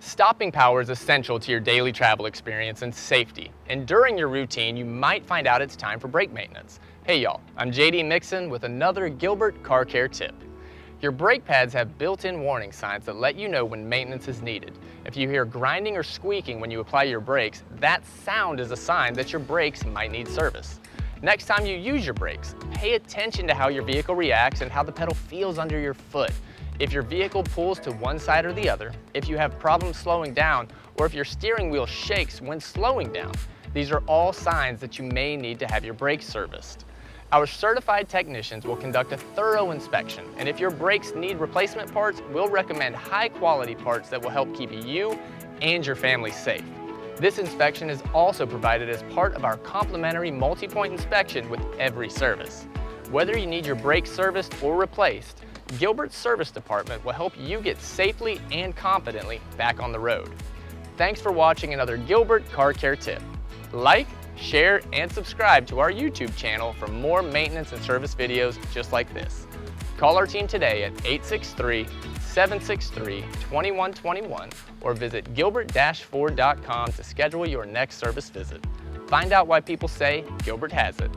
Stopping power is essential to your daily travel experience and safety, and during your routine you might find out it's time for brake maintenance. Hey y'all, I'm JD Mixon with another Gilbert car care tip. Your brake pads have built-in warning signs that let you know when maintenance is needed. If you hear grinding or squeaking when you apply your brakes, that sound is a sign that your brakes might need service. Next time you use your brakes, pay attention to how your vehicle reacts and how the pedal feels under your foot. If your vehicle pulls to one side or the other, if you have problems slowing down, or if your steering wheel shakes when slowing down, these are all signs that you may need to have your brakes serviced. Our certified technicians will conduct a thorough inspection, and if your brakes need replacement parts, we'll recommend high-quality parts that will help keep you and your family safe. This inspection is also provided as part of our complimentary multi-point inspection with every service. Whether you need your brakes serviced or replaced, Gilbert's Service Department will help you get safely and confidently back on the road. Thanks for watching another Gilbert Car Care Tip. Like, share, and subscribe to our YouTube channel for more maintenance and service videos just like this. Call our team today at 863-763-2121 or visit gilbert-ford.com to schedule your next service visit. Find out why people say Gilbert has it.